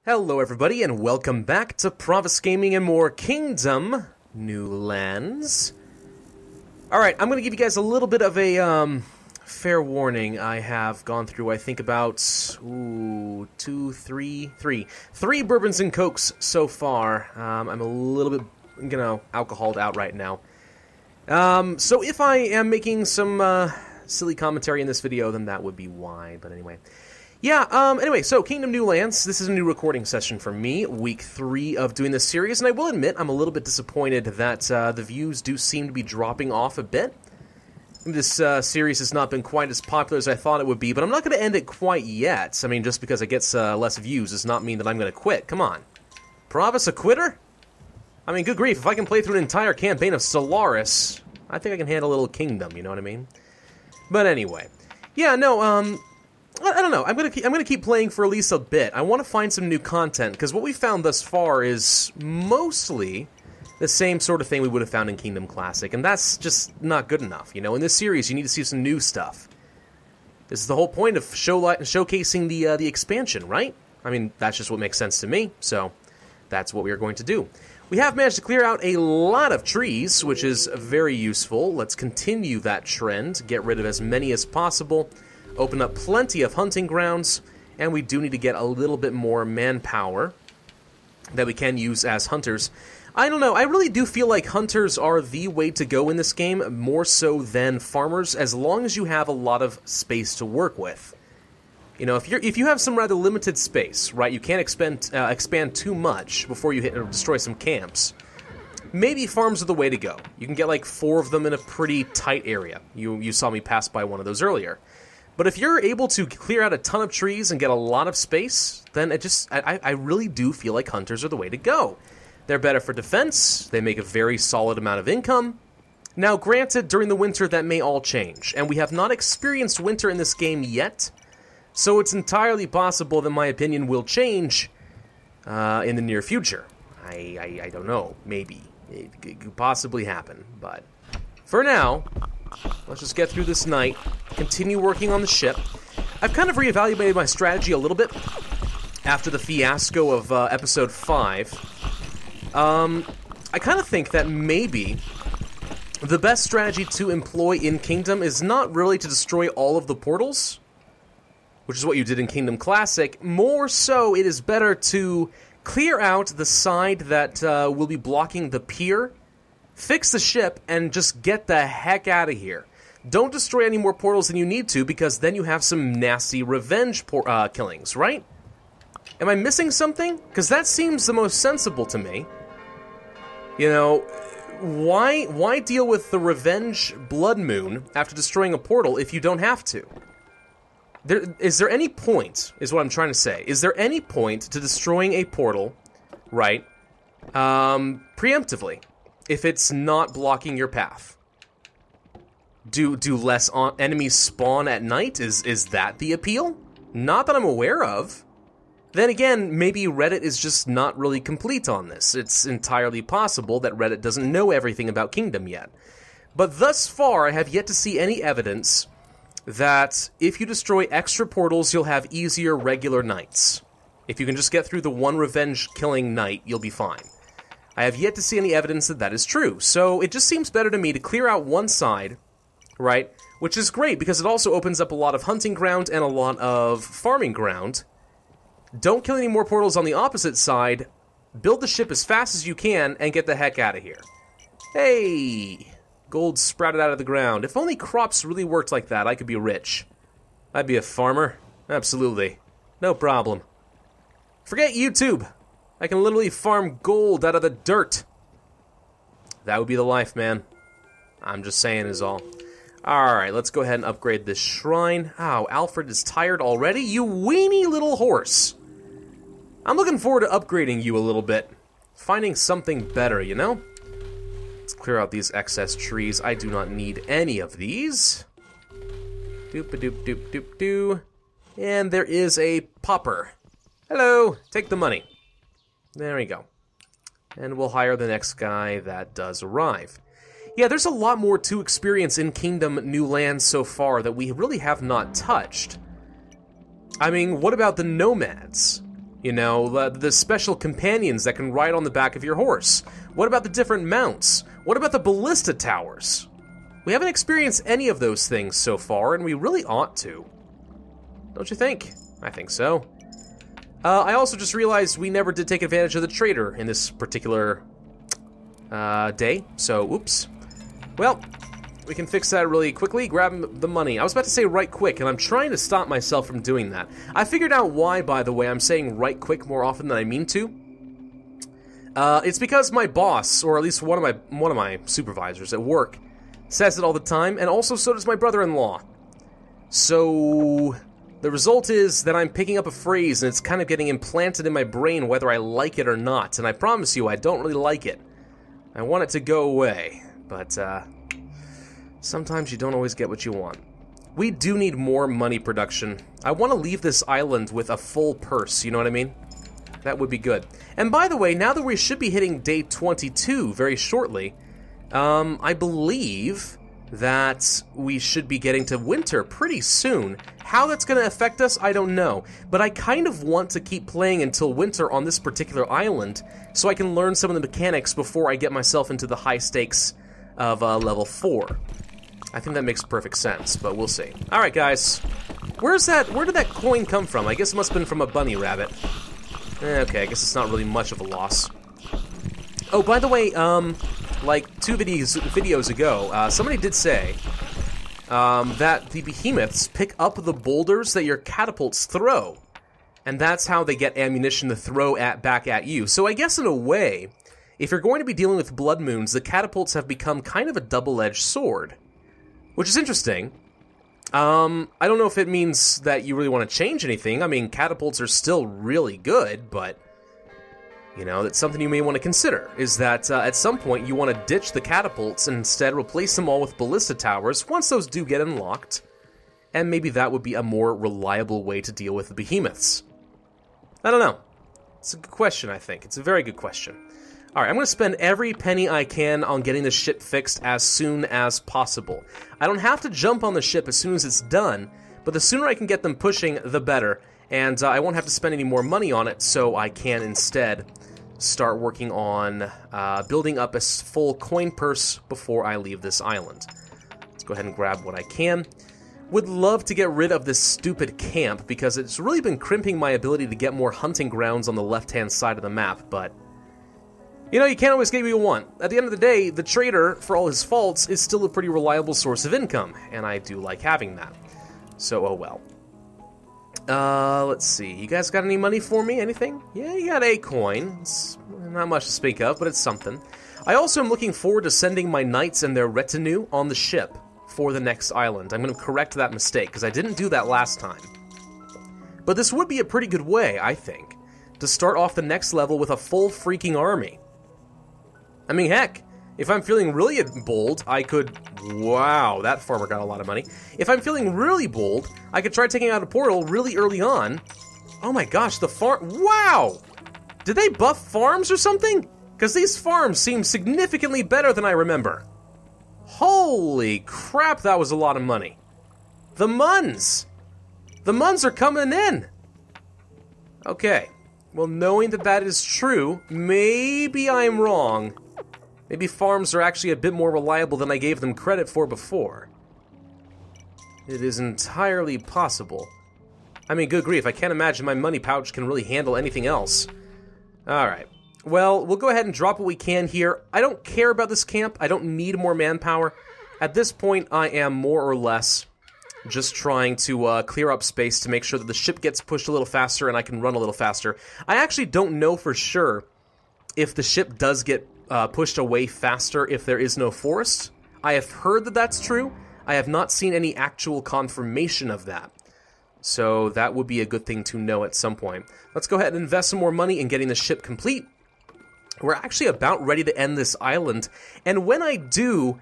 Hello everybody, and welcome back to Pravus Gaming and more Kingdom New Lands. Alright, I'm going to give you guys a little bit of a fair warning. I have gone through, I think, about three bourbons and cokes so far. I'm a little bit, alcoholed out right now. So if I am making some silly commentary in this video, then that would be why. But anyway. Yeah, anyway, so Kingdom New Lands, this is a new recording session for me, week 3 of doing this series, and I will admit I'm a little bit disappointed that the views do seem to be dropping off a bit. This series has not been quite as popular as I thought it would be, but I'm not going to end it quite yet. I mean, just because it gets less views does not mean that I'm going to quit. Come on. Pravus a quitter? I mean, good grief, if I can play through an entire campaign of Solaris, I think I can handle a little Kingdom, you know what I mean? But anyway. Yeah, no, I don't know. I'm gonna keep playing for at least a bit. I want to find some new content, because what we found thus far is mostly the same sort of thing we would have found in Kingdom Classic, and that's just not good enough. You know, in this series, you need to see some new stuff. This is the whole point of showcasing the expansion, right? I mean, that's just what makes sense to me, so that's what we are going to do. We have managed to clear out a lot of trees, which is very useful. Let's continue that trend, get rid of as many as possible. Open up plenty of hunting grounds, and we do need to get a little bit more manpower that we can use as hunters. I don't know, I really do feel like hunters are the way to go in this game, more so than farmers, as long as you have a lot of space to work with. You know, if you have some rather limited space, right, you can't expand too much before you hit or destroy some camps, maybe farms are the way to go. You can get like 4 of them in a pretty tight area. You saw me pass by one of those earlier. But if you're able to clear out a ton of trees and get a lot of space, then I really do feel like hunters are the way to go. They're better for defense, they make a very solid amount of income. Now granted, during the winter that may all change, and we have not experienced winter in this game yet, so it's entirely possible that my opinion will change in the near future. I don't know, maybe. It could possibly happen, but for now, let's just get through this night, continue working on the ship. I've kind of reevaluated my strategy a little bit after the fiasco of episode 5. I kind of think that maybe the best strategy to employ in Kingdom is not really to destroy all of the portals, which is what you did in Kingdom Classic. More so, it is better to clear out the side that will be blocking the pier, fix the ship, and just get the heck out of here. Don't destroy any more portals than you need to, because then you have some nasty revenge killings, right? Am I missing something? Because that seems the most sensible to me. You know, why deal with the revenge blood moon after destroying a portal if you don't have to? Is there any point, is what I'm trying to say, is there any point to destroying a portal, right, preemptively? If it's not blocking your path. Do less enemies spawn at night? Is that the appeal? Not that I'm aware of. Then again, maybe Reddit is just not really complete on this. It's entirely possible that Reddit doesn't know everything about Kingdom yet. But thus far, I have yet to see any evidence that if you destroy extra portals, you'll have easier regular nights. If you can just get through the one revenge killing night, you'll be fine. I have yet to see any evidence that that is true, so it just seems better to me to clear out one side, right, which is great because it also opens up a lot of hunting ground and a lot of farming ground. Don't kill any more portals on the opposite side, build the ship as fast as you can, and get the heck out of here. Hey! Gold sprouted out of the ground. If only crops really worked like that, I could be rich. I'd be a farmer. Absolutely. No problem. Forget YouTube! I can literally farm gold out of the dirt. That would be the life, man. I'm just saying is all. Alright, let's go ahead and upgrade this shrine. Oh, Alfred is tired already? You weenie little horse. I'm looking forward to upgrading you a little bit. Finding something better, you know? Let's clear out these excess trees. I do not need any of these. Doop-a-doop-doop-doop-doo. And there is a popper. Hello, take the money. There we go. And we'll hire the next guy that does arrive. Yeah, there's a lot more to experience in Kingdom New Lands so far that we really have not touched. I mean, what about the nomads? You know, the special companions that can ride on the back of your horse? What about the different mounts? What about the ballista towers? We haven't experienced any of those things so far, and we really ought to. Don't you think? I think so. I also just realized we never did take advantage of the trader in this particular day, so oops. Well, we can fix that really quickly. Grab the money. I was about to say right quick, and I'm trying to stop myself from doing that. I figured out why, by the way, I'm saying right quick more often than I mean to. It's because my boss, or at least one of my supervisors at work, says it all the time, and also so does my brother-in-law. So the result is that I'm picking up a phrase, and it's kind of getting implanted in my brain whether I like it or not, and I promise you I don't really like it. I want it to go away, but sometimes you don't always get what you want. We do need more money production. I want to leave this island with a full purse, you know what I mean? That would be good. And by the way, now that we should be hitting day 22 very shortly, I believe that we should be getting to winter pretty soon. How that's going to affect us, I don't know. But I kind of want to keep playing until winter on this particular island so I can learn some of the mechanics before I get myself into the high stakes of level 4. I think that makes perfect sense, but we'll see. Alright, guys. Where did that coin come from? I guess it must have been from a bunny rabbit. Okay, I guess it's not really much of a loss. Oh, by the way, like 2 videos ago, somebody did say that the behemoths pick up the boulders that your catapults throw. And that's how they get ammunition to throw back at you. So I guess in a way, if you're going to be dealing with blood moons, the catapults have become kind of a double-edged sword. Which is interesting. I don't know if it means that you really want to change anything. I mean, catapults are still really good, but, you know, that's something you may want to consider, is that at some point you want to ditch the catapults and instead replace them all with ballista towers once those do get unlocked, and maybe that would be a more reliable way to deal with the behemoths. I don't know. It's a good question, I think. It's a very good question. Alright, I'm going to spend every penny I can on getting the ship fixed as soon as possible. I don't have to jump on the ship as soon as it's done, but the sooner I can get them pushing, the better. And I won't have to spend any more money on it, so I can instead start working on building up a full coin purse before I leave this island. Let's go ahead and grab what I can. Would love to get rid of this stupid camp, because it's really been crimping my ability to get more hunting grounds on the left-hand side of the map, but you know, you can't always get what you want. At the end of the day, the trader, for all his faults, is still a pretty reliable source of income, and I do like having that. So, oh well. Let's see. You guys got any money for me? Anything? Yeah, you got a coin. It's not much to speak of, but it's something. I also am looking forward to sending my knights and their retinue on the ship for the next island. I'm going to correct that mistake, because I didn't do that last time. But this would be a pretty good way, I think, to start off the next level with a full freaking army. I mean, heck, if I'm feeling really bold, I could... Wow, that farmer got a lot of money. If I'm feeling really bold, I could try taking out a portal really early on. Oh my gosh, the farm... Wow! Did they buff farms or something? Because these farms seem significantly better than I remember. Holy crap, that was a lot of money. The Muns! The Muns are coming in! Okay. Well, knowing that that is true, maybe I'm wrong. Maybe farms are actually a bit more reliable than I gave them credit for before. It is entirely possible. I mean, good grief, I can't imagine my money pouch can really handle anything else. Alright. Well, we'll go ahead and drop what we can here. I don't care about this camp. I don't need more manpower. At this point, I am more or less just trying to clear up space to make sure that the ship gets pushed a little faster and I can run a little faster. I actually don't know for sure if the ship does get pushed away faster if there is no forest. I have heard that that's true. I have not seen any actual confirmation of that. So that would be a good thing to know at some point. Let's go ahead and invest some more money in getting the ship complete. We're actually about ready to end this island. And when I do,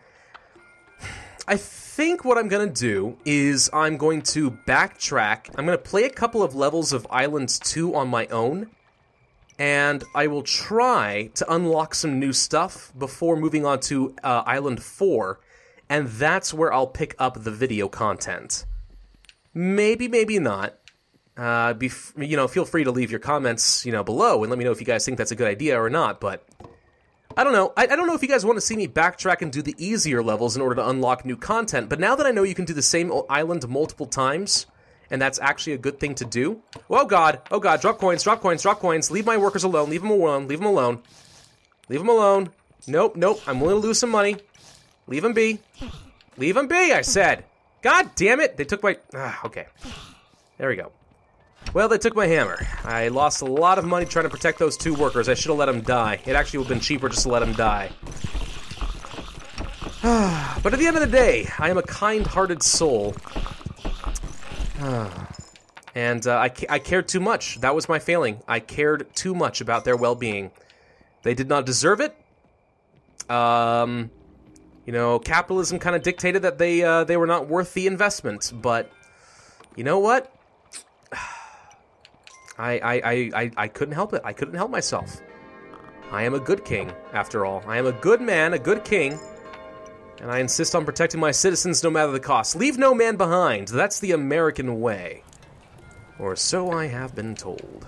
I think what I'm going to do is I'm going to backtrack. I'm going to play a couple of levels of Islands 2 on my own. And I will try to unlock some new stuff before moving on to Island 4, and that's where I'll pick up the video content. Maybe, maybe not. feel free to leave your comments, below and let me know if you guys think that's a good idea or not, but I don't know. I don't know if you guys want to see me backtrack and do the easier levels in order to unlock new content, but now that I know you can do the same island multiple times, and that's actually a good thing to do. Oh god, drop coins, drop coins, drop coins. Leave my workers alone, leave them alone, leave them alone. Leave them alone. Nope, I'm willing to lose some money. Leave them be. Leave them be, I said. God damn it, they took my... okay. There we go. Well, they took my hammer. I lost a lot of money trying to protect those 2 workers. I should have let them die. It actually would have been cheaper just to let them die. But at the end of the day, I am a kind-hearted soul. And I cared too much. That was my failing. I cared too much about their well-being. They did not deserve it. Capitalism kind of dictated that they were not worth the investment. But you know what? I couldn't help it. I couldn't help myself. I am a good king, after all. I am a good man, a good king, and I insist on protecting my citizens no matter the cost. Leave no man behind. That's the American way. Or so I have been told.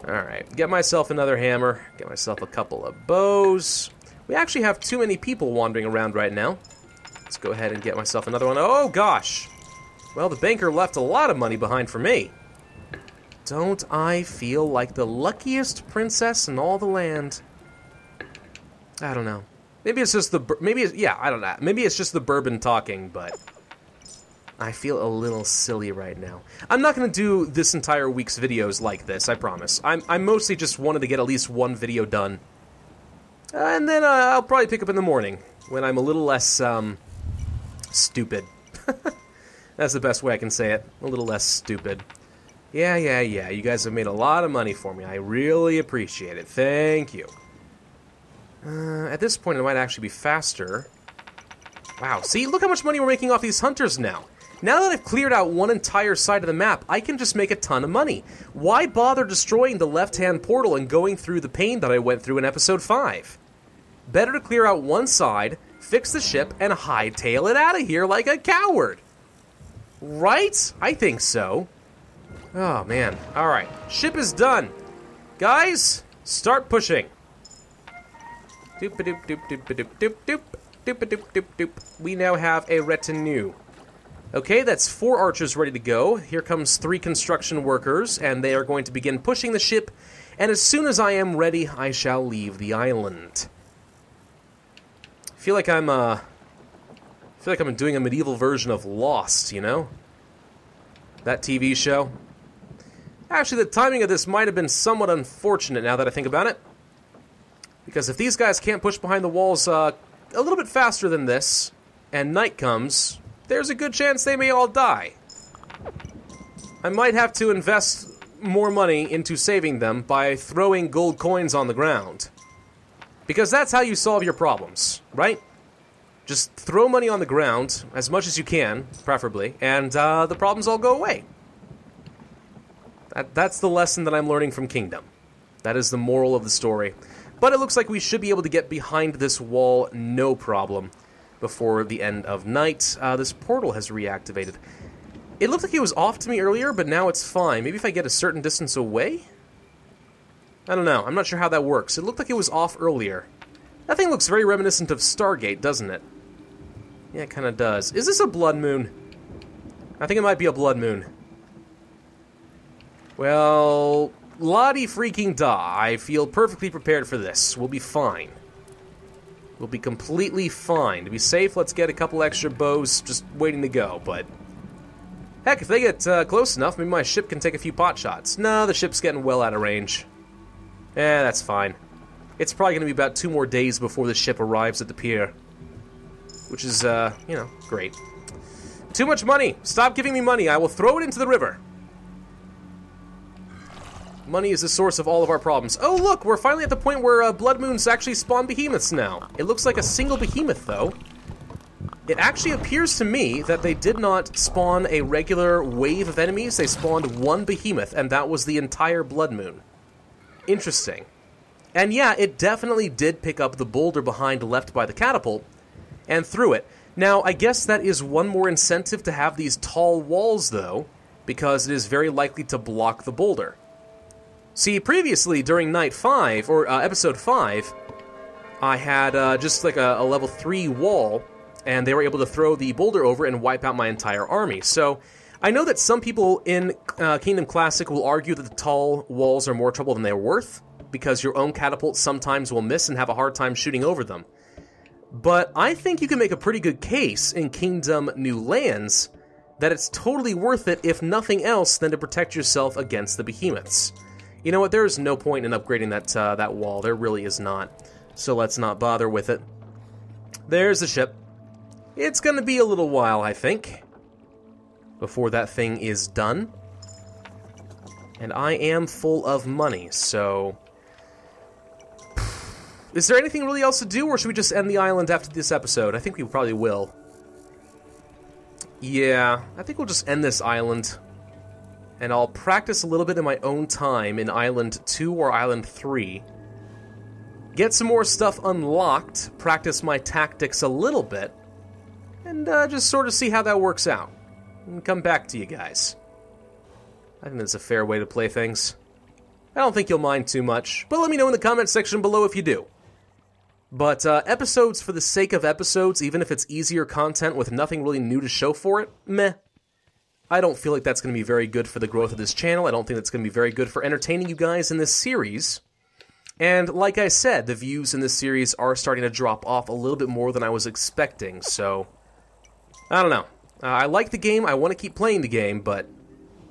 Alright, get myself another hammer, get myself a couple of bows. We actually have too many people wandering around right now. Let's go ahead and get myself another one. Oh gosh! Well, the banker left a lot of money behind for me. Don't I feel like the luckiest princess in all the land? I don't know. Maybe it's just the... I don't know. Maybe it's just the bourbon talking, but... I feel a little silly right now. I'm not going to do this entire week's videos like this, I promise. I mostly just wanted to get at least one video done. And then I'll probably pick up in the morning, when I'm a little less, stupid. That's the best way I can say it. A little less stupid. Yeah, you guys have made a lot of money for me. I really appreciate it. Thank you. At this point, it might actually be faster. Wow, see? Look how much money we're making off these hunters now. Now that I've cleared out one entire side of the map, I can just make a ton of money. Why bother destroying the left-hand portal and going through the pain that I went through in Episode 5? Better to clear out one side, fix the ship, and hightail it out of here like a coward. Right? I think so. Oh, man. Alright. Ship is done. Guys, start pushing. Doop-a-doop-doop-doop-a-doop-doop-doop. Doop-a-doop-doop-doop. We now have a retinue. Okay, that's 4 archers ready to go. Here comes 3 construction workers, and they are going to begin pushing the ship, and as soon as I am ready, I shall leave the island. I feel like I'm doing a medieval version of Lost, you know? That TV show. Actually, the timing of this might have been somewhat unfortunate now that I think about it. Because if these guys can't push behind the walls a little bit faster than this, and night comes, there's a good chance they may all die. I might have to invest more money into saving them by throwing gold coins on the ground. Because that's how you solve your problems, right? Just throw money on the ground, as much as you can, preferably, and the problems all go away. That's the lesson that I'm learning from Kingdom. That is the moral of the story. But it looks like we should be able to get behind this wall no problem before the end of night. This portal has reactivated. It looked like it was off to me earlier, but now it's fine. Maybe if I get a certain distance away? I don't know. I'm not sure how that works. It looked like it was off earlier. That thing looks very reminiscent of Stargate, doesn't it? Yeah, it kind of does. Is this a blood moon? I think it might be a blood moon. Well, Lottie freaking da. I feel perfectly prepared for this. We'll be fine. We'll be completely fine. To be safe, let's get a couple extra bows just waiting to go, but... Heck, if they get close enough, maybe my ship can take a few pot shots. No, the ship's getting well out of range. That's fine. It's probably going to be about 2 more days before the ship arrives at the pier. Which is, great. Too much money! Stop giving me money! I will throw it into the river! Money is the source of all of our problems. Oh, look! We're finally at the point where blood moons actually spawn behemoths now. It looks like a single behemoth, though. It actually appears to me that they did not spawn a regular wave of enemies. They spawned one behemoth, and that was the entire blood moon. Interesting. And yeah, it definitely did pick up the boulder behind left by the catapult, and threw it. Now, I guess that is one more incentive to have these tall walls, though, because it is very likely to block the boulder. See, previously, during Night 5, or Episode 5, I had just like a level 3 wall, and they were able to throw the boulder over and wipe out my entire army. So, I know that some people in Kingdom Classic will argue that the tall walls are more trouble than they're worth, because your own catapults sometimes will miss and have a hard time shooting over them. But I think you can make a pretty good case in Kingdom New Lands that it's totally worth it, if nothing else, than to protect yourself against the behemoths. You know what, there is no point in upgrading that wall, there really is not. So let's not bother with it. There's the ship. It's gonna be a little while, I think, before that thing is done. And I am full of money, so... Is there anything really else to do, or should we just end the island after this episode? I think we probably will. Yeah, I think we'll just end this island. And I'll practice a little bit in my own time in Island 2 or Island 3. Get some more stuff unlocked, practice my tactics a little bit, and just sort of see how that works out. And come back to you guys. I think that's a fair way to play things. I don't think you'll mind too much, but let me know in the comment section below if you do. But episodes for the sake of episodes, even if it's easier content with nothing really new to show for it, meh. I don't feel like that's going to be very good for the growth of this channel. I don't think that's going to be very good for entertaining you guys in this series. And like I said, the views in this series are starting to drop off a little bit more than I was expecting, so... I don't know. I like the game, I want to keep playing the game, but...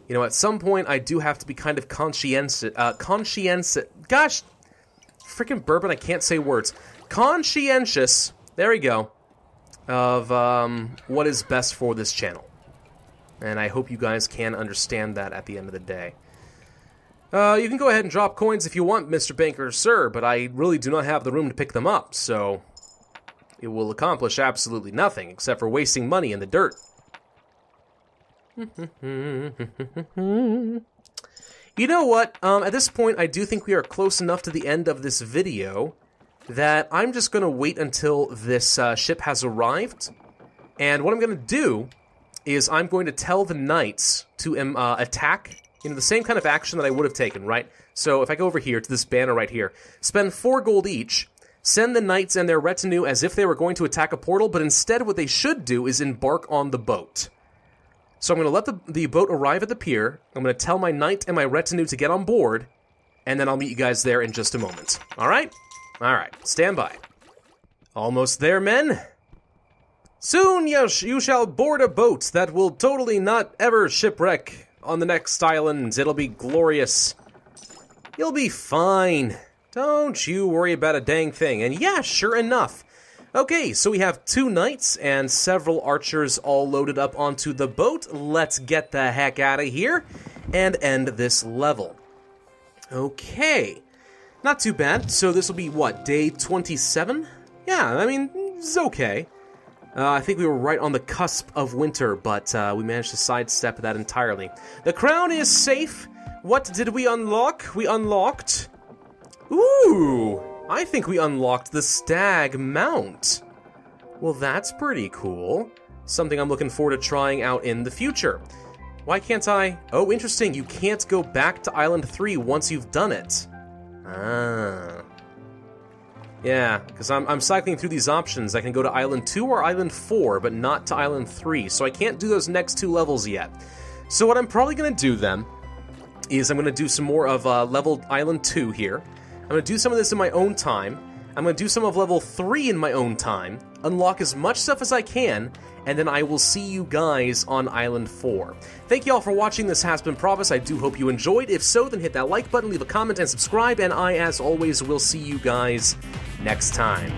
You know, at some point, I do have to be kind of conscientious... Gosh! Freaking bourbon, I can't say words. Conscientious, there we go, of what is best for this channel. And I hope you guys can understand that at the end of the day. You can go ahead and drop coins if you want, Mr. Banker, sir, but I really do not have the room to pick them up, so it will accomplish absolutely nothing except for wasting money in the dirt. You know what? At this point, I do think we are close enough to the end of this video that I'm just going to wait until this ship has arrived. And what I'm going to do is I'm going to tell the knights to attack, you know, the same kind of action that I would have taken, right? So if I go over here to this banner right here, spend 4 gold each, send the knights and their retinue as if they were going to attack a portal, but instead what they should do is embark on the boat. So I'm going to let the boat arrive at the pier, I'm going to tell my knight and my retinue to get on board, and then I'll meet you guys there in just a moment. Alright? Alright, stand by. Almost there, men. Soon you shall board a boat that will totally not ever shipwreck on the next island. It'll be glorious. You'll be fine. Don't you worry about a dang thing. And yeah, sure enough. Okay, so we have 2 knights and several archers all loaded up onto the boat. Let's get the heck out of here and end this level. Okay. Not too bad. So this will be, what, day 27? Yeah, I mean, it's okay. I think we were right on the cusp of winter, but we managed to sidestep that entirely. The crown is safe. What did we unlock? We unlocked... Ooh! I think we unlocked the stag mount. Well, that's pretty cool. Something I'm looking forward to trying out in the future. Why can't I... Oh, interesting. You can't go back to Island 3 once you've done it. Ah. Yeah, because I'm cycling through these options. I can go to Island 2 or Island 4, but not to Island 3, so I can't do those next 2 levels yet. So what I'm probably going to do then is I'm going to do some more of level Island 2 here. I'm going to do some of this in my own time. I'm going to do some of level 3 in my own time, unlock as much stuff as I can, and then I will see you guys on Island 4. Thank you all for watching. This has been Pravus. I do hope you enjoyed. If so, then hit that like button, leave a comment, and subscribe, and I, as always, will see you guys next time.